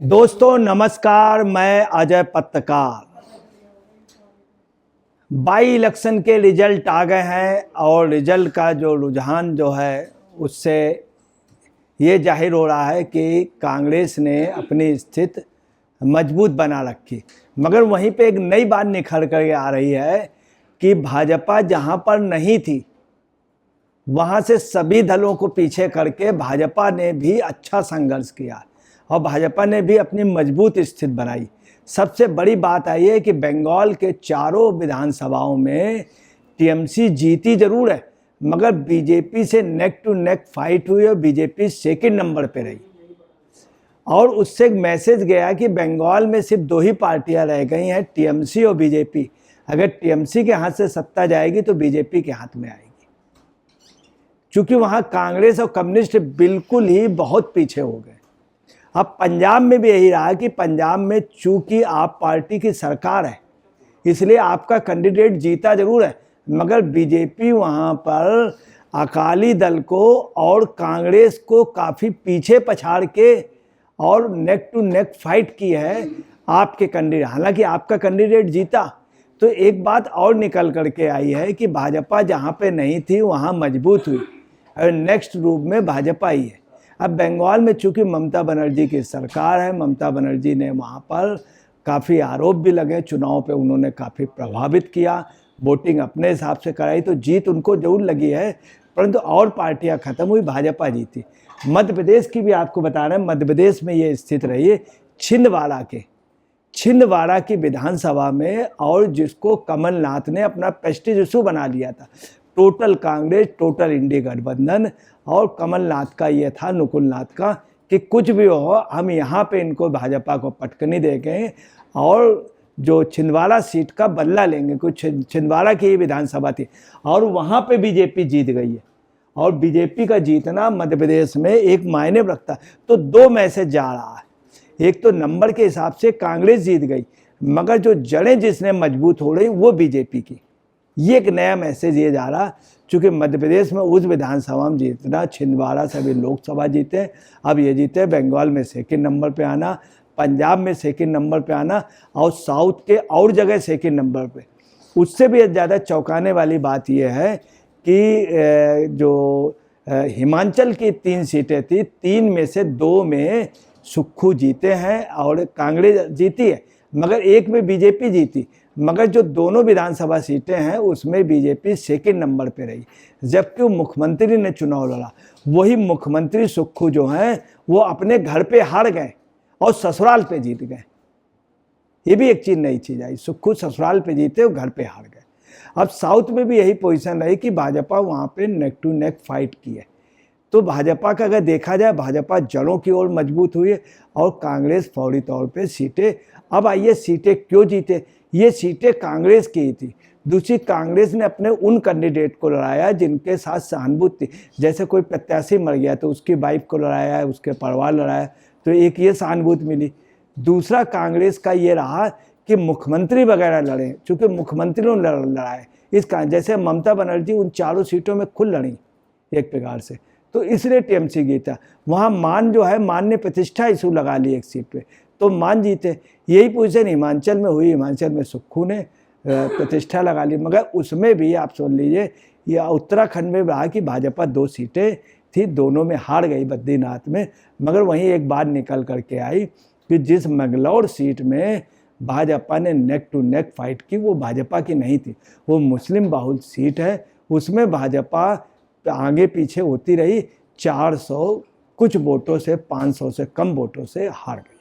दोस्तों नमस्कार, मैं अजय पत्रकार। बाई इलेक्शन के रिजल्ट आ गए हैं और रिजल्ट का जो रुझान जो है उससे ये जाहिर हो रहा है कि कांग्रेस ने अपनी स्थिति मजबूत बना रखी। मगर वहीं पे एक नई बात निखर कर आ रही है कि भाजपा जहां पर नहीं थी वहां से सभी दलों को पीछे करके भाजपा ने भी अच्छा संघर्ष किया और भाजपा ने भी अपनी मजबूत स्थिति बनाई। सबसे बड़ी बात आई है कि बंगाल के चारों विधानसभाओं में टीएमसी जीती जरूर है, मगर बीजेपी से नेक टू नेक फाइट हुई और बीजेपी सेकंड नंबर पे रही। और उससे एक मैसेज गया कि बंगाल में सिर्फ दो ही पार्टियां रह गई हैं, टीएमसी और बीजेपी। अगर टीएमसी के हाथ से सत्ता जाएगी तो बीजेपी के हाथ में आएगी, क्योंकि वहां कांग्रेस और कम्युनिस्ट बिल्कुल ही बहुत पीछे हो गए। अब पंजाब में भी यही रहा कि पंजाब में चूंकि आप पार्टी की सरकार है इसलिए आपका कैंडिडेट जीता जरूर है, मगर बीजेपी वहां पर अकाली दल को और कांग्रेस को काफ़ी पीछे पछाड़ के और नेक टू नेक फाइट की है आपके कैंडिडेट। हालांकि आपका कैंडिडेट जीता, तो एक बात और निकल करके आई है कि भाजपा जहां पे नहीं थी वहां मजबूत हुई और नेक्स्ट रूप में भाजपा ही है। अब बंगाल में चूंकि ममता बनर्जी की सरकार है, ममता बनर्जी ने वहाँ पर काफ़ी आरोप भी लगे, चुनाव पे उन्होंने काफ़ी प्रभावित किया, वोटिंग अपने हिसाब से कराई, तो जीत उनको जरूर लगी है। परंतु और पार्टियां खत्म हुई, भाजपा जीती। मध्य प्रदेश की भी आपको बता रहे हैं, मध्य प्रदेश में ये स्थिति रही है छिंदवाड़ा की विधानसभा में, और जिसको कमलनाथ ने अपना प्रेस्टीज इशू बना लिया था। टोटल कांग्रेस, टोटल इंडी गठबंधन और कमलनाथ का ये था, नुकुलनाथ का, कि कुछ भी हो हम यहाँ पे इनको भाजपा को पटकनी देंगे और जो छिंदवाड़ा सीट का बदला लेंगे। कुछ छिंदवाड़ा की विधानसभा थी और वहाँ पे बीजेपी जीत गई है, और बीजेपी का जीतना मध्य प्रदेश में एक मायने रखता है। तो दो मैसेज जा रहा है, एक तो नंबर के हिसाब से कांग्रेस जीत गई, मगर जो जड़ें जिसने मजबूत हो रही वो बीजेपी की। ये एक नया मैसेज ये जा रहा, चूँकि मध्य प्रदेश में उस विधानसभा में जीतना, छिंदवाड़ा से भी लोकसभा जीते, अब ये जीते, बंगाल में सेकंड नंबर पे आना, पंजाब में सेकंड नंबर पे आना और साउथ के और जगह सेकंड नंबर पे। उससे भी ज़्यादा चौंकाने वाली बात ये है कि जो हिमाचल की 3 सीटें थी, 3 में से 2 में सुक्खू जीते हैं और कांग्रेस जीती है, मगर एक में बीजेपी जीती। मगर जो दोनों विधानसभा सीटें हैं उसमें बीजेपी सेकंड नंबर पे रही, जबकि मुख्यमंत्री ने चुनाव लड़ा। वही मुख्यमंत्री सुक्खू जो हैं वो अपने घर पे हार गए और ससुराल पे जीत गए। ये भी एक चीज़, नई चीज़ आई, सुक्खू ससुराल पे जीते और घर पे हार गए। अब साउथ में भी यही पोजीशन रही कि भाजपा वहाँ पे नेक टू नेक फाइट की है। तो भाजपा का अगर देखा जाए, भाजपा जड़ों की ओर मजबूत हुई है और कांग्रेस फौरी तौर पे सीटें। अब आइए सीटें क्यों जीते, ये सीटें कांग्रेस की ही थी। दूसरी, कांग्रेस ने अपने उन कैंडिडेट को लड़ाया जिनके साथ सहानुभूति थी। जैसे कोई प्रत्याशी मर गया तो उसकी वाइफ को लड़ाया, उसके परिवार लड़ाया, तो एक ये सहानुभूति मिली। दूसरा कांग्रेस का ये रहा कि मुख्यमंत्री वगैरह लड़े, चूँकि मुख्यमंत्रियों ने लड़ाए इसका, जैसे ममता बनर्जी उन चारों सीटों में खुद लड़ी एक प्रकार से, तो इसलिए टीएमसी जीता। वहाँ मान जो है, मान ने प्रतिष्ठा इशू लगा ली एक सीट पे, तो मान जीते। यही पोजीशन हिमाचल में हुई, हिमाचल में सुक्खू ने प्रतिष्ठा लगा ली, मगर उसमें भी आप सुन लीजिए, या उत्तराखंड में रहा कि भाजपा 2 सीटें थी, दोनों में हार गई बद्रीनाथ में। मगर वहीं एक बात निकल करके आई कि जिस मंगलौर सीट में भाजपा ने नेक टू नेक फाइट की वो भाजपा की नहीं थी, वो मुस्लिम बाहुल सीट है, उसमें भाजपा आगे पीछे होती रही, 400 कुछ वोटों से 500 से कम वोटों से हार गई।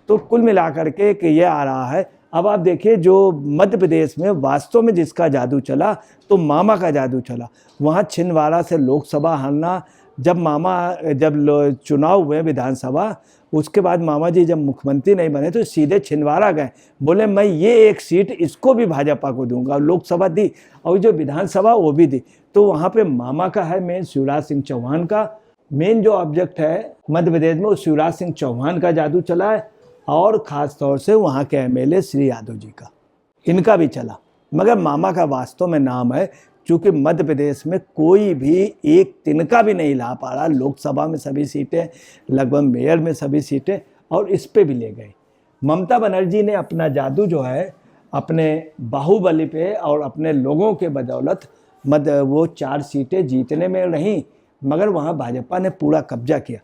तो कुल मिलाकर के कि ये आ रहा है। अब आप देखिए, जो मध्य प्रदेश में वास्तव में जिसका जादू चला, तो मामा का जादू चला। वहाँ छिंदवाड़ा से लोकसभा हारना, जब चुनाव हुए विधानसभा, उसके बाद मामा जी जब मुख्यमंत्री नहीं बने तो सीधे छिंदवाड़ा गए, बोले मैं ये एक सीट इसको भी भाजपा को दूंगा। लोकसभा दी और जो विधानसभा वो भी दी। तो वहाँ पे मामा का है मेन, शिवराज सिंह चौहान का मेन जो ऑब्जेक्ट है मध्य प्रदेश में, वो शिवराज सिंह चौहान का जादू चला है, और ख़ास तौर से वहाँ के एमएलए श्री यादव जी का, इनका भी चला। मगर मामा का वास्तव में नाम है, चूँकि मध्य प्रदेश में कोई भी एक तिनका भी नहीं ला पा रहा। लोकसभा में सभी सीटें, लगभग मेयर में सभी सीटें, और इस पे भी ले गए। ममता बनर्जी ने अपना जादू जो है अपने बाहुबली पे और अपने लोगों के बदौलत वो 4 सीटें जीतने में रहीं, मगर वहाँ भाजपा ने पूरा कब्जा किया।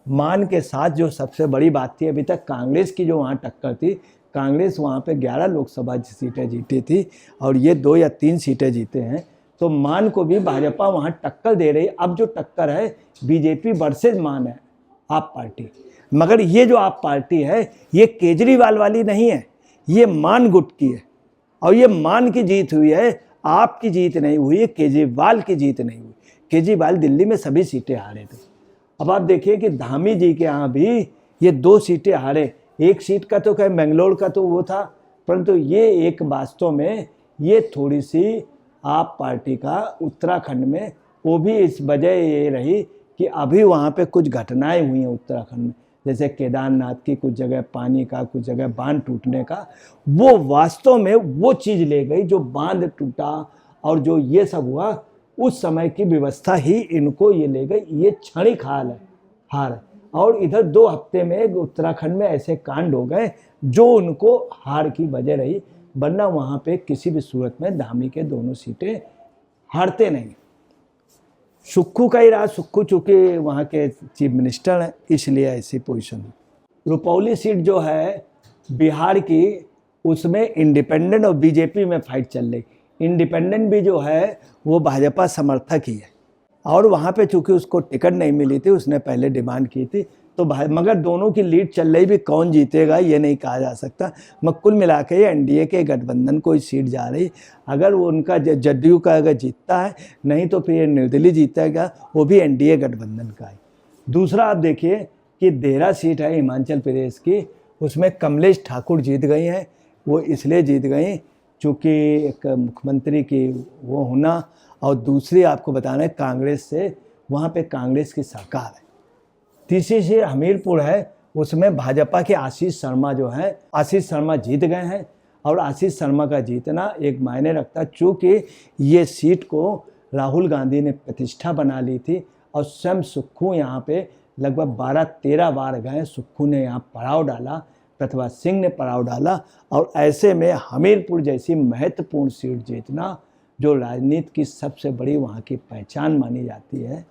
मान के साथ जो सबसे बड़ी बात थी, अभी तक कांग्रेस की जो वहाँ टक्कर थी, कांग्रेस वहाँ पे 11 लोकसभा सीटें जीती थी और ये 2 या 3 सीटें जीते हैं, तो मान को भी भाजपा वहाँ टक्कर दे रही। अब जो टक्कर है बीजेपी वर्सेज मान है, आप पार्टी, मगर ये जो आप पार्टी है ये केजरीवाल वाली नहीं है, ये मान गुट की है और ये मान की जीत हुई है, आपकी जीत नहीं हुई है, केजरीवाल की जीत नहीं हुई। केजरीवाल दिल्ली में सभी सीटें हारे थे। अब आप देखिए कि धामी जी के यहाँ भी ये 2 सीटें हारे, 1 सीट का तो क्या बेंगलोर का तो वो था, परंतु ये एक वास्तव में ये थोड़ी सी आप पार्टी का उत्तराखंड में वो भी इस वजह ये रही कि अभी वहाँ पे कुछ घटनाएं हुई हैं उत्तराखंड में, जैसे केदारनाथ की कुछ जगह पानी का, कुछ जगह बांध टूटने का, वो वास्तव में वो चीज़ ले गई जो बांध टूटा और जो ये सब हुआ, उस समय की व्यवस्था ही इनको ये ले गई। ये क्षणिक हार है और इधर 2 हफ्ते में उत्तराखंड में ऐसे कांड हो गए जो उनको हार की वजह रही, वरना वहाँ पे किसी भी सूरत में धामी के दोनों सीटें हारते नहीं। सुक्खू का ही रहा, सुक्खू चूँकि वहाँ के चीफ मिनिस्टर हैं इसलिए ऐसी पोजीशन है। रुपौली सीट जो है बिहार की, उसमें इंडिपेंडेंट और बीजेपी में फाइट चल रही। इंडिपेंडेंट भी जो है वो भाजपा समर्थक ही है और वहाँ पे चूँकि उसको टिकट नहीं मिली थी, उसने पहले डिमांड की थी, तो मगर दोनों की लीड चल रही भी, कौन जीतेगा ये नहीं कहा जा सकता। मगर कुल मिला के एनडीए के गठबंधन को ही सीट जा रही। अगर वो उनका जदयू का अगर जीतता है, नहीं तो फिर निर्दलीय जीतेगा, वो भी एनडीए गठबंधन का है। दूसरा आप देखिए कि देहरा सीट है हिमाचल प्रदेश की, उसमें कमलेश ठाकुर जीत गई हैं। वो इसलिए जीत गई चूँकि एक मुख्यमंत्री की वो होना, और दूसरी आपको बताना है कांग्रेस से, वहाँ पे कांग्रेस की सरकार है। तीसरी सीट हमीरपुर है, उसमें भाजपा के आशीष शर्मा जो हैं, आशीष शर्मा जीत गए हैं और आशीष शर्मा का जीतना एक मायने रखता है, चूँकि ये सीट को राहुल गांधी ने प्रतिष्ठा बना ली थी और स्वयं सुक्खू यहाँ पे लगभग 12-13 बार गए। सुक्खू ने यहाँ पड़ाव डाला, प्रतिभा सिंह ने पड़ाव डाला, और ऐसे में हमीरपुर जैसी महत्वपूर्ण सीट जीतना जो राजनीति की सबसे बड़ी वहाँ की पहचान मानी जाती है,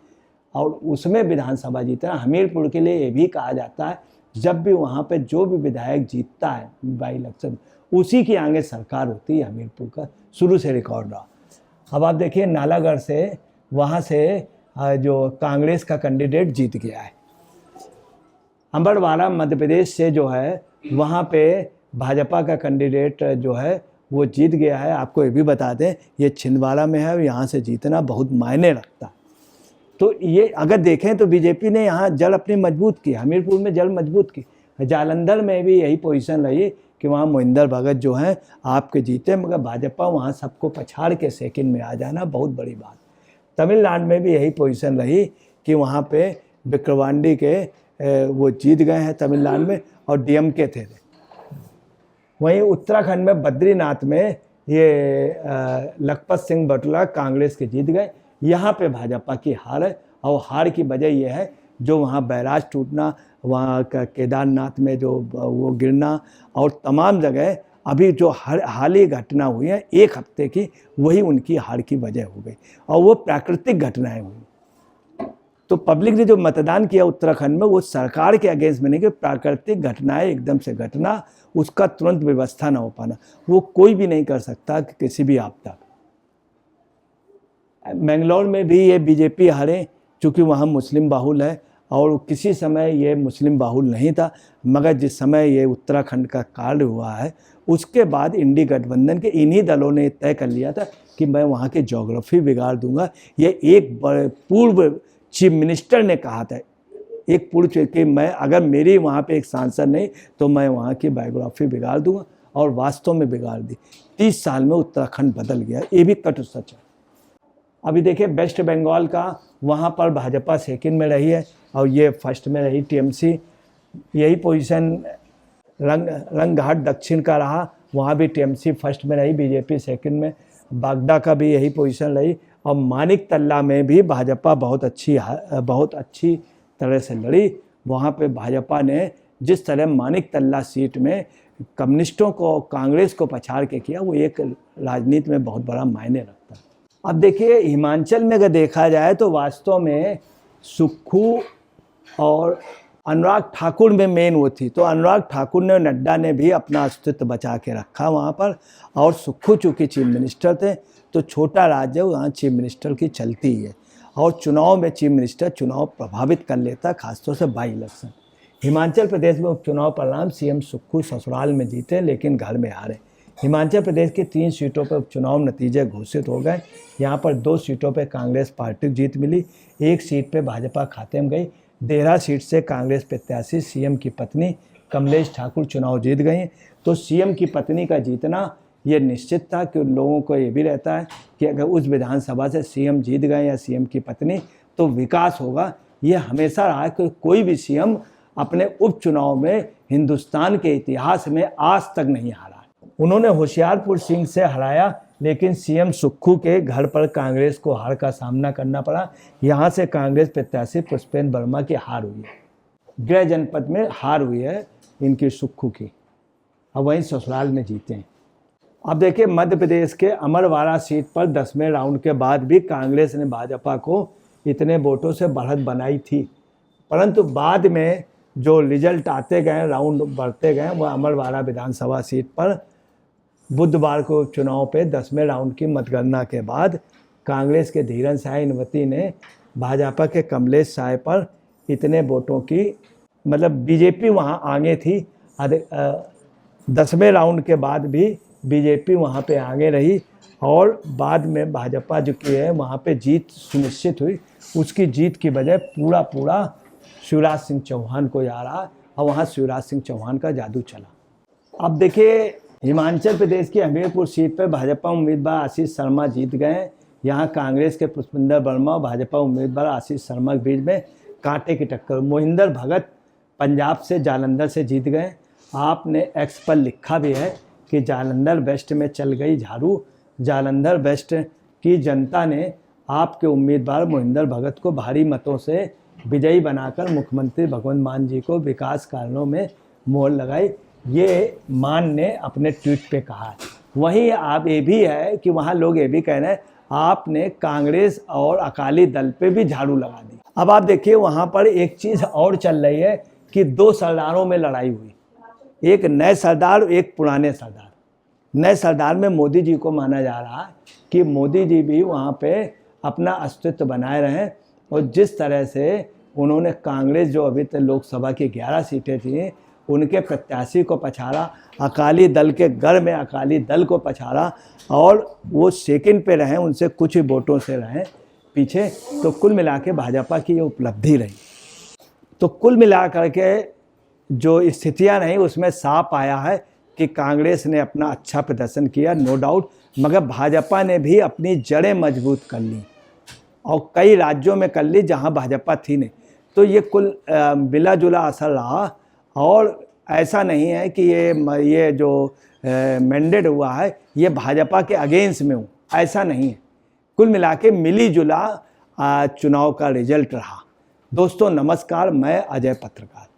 और उसमें विधानसभा जीतना हमीरपुर के लिए ये भी कहा जाता है, जब भी वहाँ पे जो भी विधायक जीतता है बाई इलेक्शन, उसी की आगे सरकार होती है। हमीरपुर का शुरू से रिकॉर्ड रहा। अब आप देखिए नालागढ़ से, वहाँ से जो कांग्रेस का कैंडिडेट जीत गया है। अम्बरवाड़ा मध्य प्रदेश से जो है, वहाँ पे भाजपा का कैंडिडेट जो है वो जीत गया है। आपको ये भी बता दें, ये छिंदवाड़ा में है, यहाँ से जीतना बहुत मायने रखता है। तो ये अगर देखें तो बीजेपी ने यहाँ जड़ अपनी मजबूत की, हमीरपुर में जड़ मजबूत की। जालंधर में भी यही पोजीशन रही कि वहाँ मोहिंदर भगत जो हैं आपके जीते, मगर भाजपा वहाँ सबको पछाड़ के सेकंड में आ जाना बहुत बड़ी बात। तमिलनाडु में भी यही पोजीशन रही कि वहाँ पे विक्रवांडी के वो जीत गए हैं तमिलनाडु में, और डीएमके थे। वहीं उत्तराखंड में बद्रीनाथ में ये लखपत सिंह बटुला कांग्रेस के जीत गए। यहाँ पे भाजपा की हार है, और हार की वजह यह है जो वहाँ बैराज टूटना, वहाँ का केदारनाथ में जो वो गिरना, और तमाम जगह अभी जो हाल ही घटना हुई है 1 हफ्ते की, वही उनकी हार की वजह हो गई, और वो प्राकृतिक घटनाएं हुई। तो पब्लिक ने जो मतदान किया उत्तराखंड में, वो सरकार के अगेंस्ट में नहीं कि प्राकृतिक घटनाएं एकदम से घटना, उसका तुरंत व्यवस्था ना हो पाना, वो कोई भी नहीं कर सकता कि किसी भी आपदा। मैंगलोर में भी ये बीजेपी हारे, चूँकि वहाँ मुस्लिम बाहुल है, और किसी समय ये मुस्लिम बाहुल नहीं था, मगर जिस समय ये उत्तराखंड का कांड हुआ है, उसके बाद इंडी गठबंधन के इन्हीं दलों ने तय कर लिया था कि मैं वहाँ की ज्योग्राफी बिगाड़ दूंगा। ये एक पूर्व चीफ मिनिस्टर ने कहा था, एक पूर्व कि मैं अगर मेरी वहाँ पे एक सांसद नहीं तो मैं वहाँ की बायोग्राफी बिगाड़ दूंगा, और वास्तव में बिगाड़ दी। 30 साल में उत्तराखंड बदल गया, ये भी कटु सच है। अभी देखिए वेस्ट बंगाल का, वहाँ पर भाजपा सेकंड में रही है और ये फर्स्ट में रही टीएमसी। यही पोजीशन रंगघाट दक्षिण का रहा, वहाँ भी टीएमसी फर्स्ट में रही, बीजेपी सेकंड में। बागदा का भी यही पोजीशन रही, और मानिक तल्ला में भी भाजपा बहुत अच्छी तरह से लड़ी, वहाँ पे भाजपा ने जिस तरह मानिक तल्ला सीट में कम्युनिस्टों को, कांग्रेस को पछाड़ के किया, वो एक राजनीति में बहुत बड़ा मायने रखता है। अब देखिए हिमाचल में अगर देखा जाए तो वास्तव में सुक्खू और अनुराग ठाकुर में मेन वो थी, तो अनुराग ठाकुर ने, नड्डा ने भी अपना अस्तित्व बचा के रखा वहाँ पर, और सुक्खू चूँकि चीफ मिनिस्टर थे तो छोटा राज्य वहाँ चीफ मिनिस्टर की चलती है, और चुनाव में चीफ मिनिस्टर चुनाव प्रभावित कर लेता, खासतौर से बाई इलेक्शन। हिमाचल प्रदेश में उपचुनाव परिणाम सीएम सुक्खू ससुराल में जीते लेकिन घर में हारे। हिमाचल प्रदेश की 3 सीटों पर उपचुनाव नतीजे घोषित हो गए। यहाँ पर 2 सीटों पर कांग्रेस पार्टी को जीत मिली, 1 सीट पर भाजपा खाते में गई। देहरा सीट से कांग्रेस प्रत्याशी सीएम की पत्नी कमलेश ठाकुर चुनाव जीत गई। तो सीएम की पत्नी का जीतना ये निश्चित था, कि उन लोगों को ये भी रहता है कि अगर उस विधानसभा से सीएम जीत गए या सीएम की पत्नी तो विकास होगा। ये हमेशा रहा है कि कोई भी सीएम अपने उपचुनाव में हिंदुस्तान के इतिहास में आज तक नहीं हारा। उन्होंने होशियारपुर सीट से हराया, लेकिन सीएम सुक्खू के घर पर कांग्रेस को हार का सामना करना पड़ा। यहाँ से कांग्रेस प्रत्याशी पुष्पेंद्र वर्मा की हार हुई है। गृह जनपद में हार हुई है इनकी, सुक्खू की। अब वहीं ससुराल में जीते हैं। अब देखिए मध्य प्रदेश के अमरवाड़ा सीट पर 10वें राउंड के बाद भी कांग्रेस ने भाजपा को इतने वोटों से बढ़त बनाई थी, परंतु बाद में जो रिजल्ट आते गए, राउंड बढ़ते गए, वह अमरवाड़ा विधानसभा सीट पर बुधवार को चुनाव पे 10वें राउंड की मतगणना के बाद कांग्रेस के धीरन साय इनवती ने भाजपा के कमलेश साय पर इतने वोटों की, मतलब बीजेपी वहाँ आगे थी। 10वें राउंड के बाद भी बीजेपी वहाँ पे आगे रही, और बाद में भाजपा जो की है वहाँ पे जीत सुनिश्चित हुई। उसकी जीत की वजह पूरा शिवराज सिंह चौहान को जा रहा, और वहाँ शिवराज सिंह चौहान का जादू चला। अब देखिए हिमाचल प्रदेश की हमीरपुर सीट पर भाजपा उम्मीदवार आशीष शर्मा जीत गए। यहाँ कांग्रेस के पुष्पेंद्र वर्मा और भाजपा उम्मीदवार आशीष शर्मा के बीच में कांटे की टक्कर। मोहिंदर भगत पंजाब से जालंधर से जीत गए। आपने एक्स पर लिखा भी है कि जालंधर वेस्ट में चल गई झाड़ू। जालंधर वेस्ट की जनता ने आपके उम्मीदवार मोहिंदर भगत को भारी मतों से विजयी बनाकर मुख्यमंत्री भगवंत मान जी को विकास कारणों में मोहर लगाई, ये मान ने अपने ट्वीट पे कहा है। वहीं आप ये भी है कि वहाँ लोग ये भी कह रहे हैं आपने कांग्रेस और अकाली दल पे भी झाड़ू लगा दी। अब आप देखिए वहाँ पर एक चीज़ और चल रही है कि 2 सरदारों में लड़ाई हुई, एक नए सरदार, एक पुराने सरदार। नए सरदार में मोदी जी को माना जा रहा है कि मोदी जी भी वहाँ पे अपना अस्तित्व बनाए रहें, और जिस तरह से उन्होंने कांग्रेस जो अभी तक लोकसभा की 11 सीटें थी उनके प्रत्याशी को पछाड़ा, अकाली दल के गढ़ में अकाली दल को पछाड़ा, और वो सेकंड पे रहे, उनसे कुछ ही वोटों से रहे पीछे। तो कुल मिला के भाजपा की ये उपलब्धि रही। तो कुल मिला करके जो स्थितियां रहीं उसमें साफ आया है कि कांग्रेस ने अपना अच्छा प्रदर्शन किया, नो डाउट, मगर भाजपा ने भी अपनी जड़ें मजबूत कर ली और कई राज्यों में कर ली जहां भाजपा थी नहीं। तो ये कुल मिला जुला असर रहा, और ऐसा नहीं है कि ये जो मैंडेट हुआ है ये भाजपा के अगेंस्ट में हूँ, ऐसा नहीं है। कुल मिला के मिली जुला चुनाव का रिजल्ट रहा। दोस्तों नमस्कार, मैं अजय पत्रकार।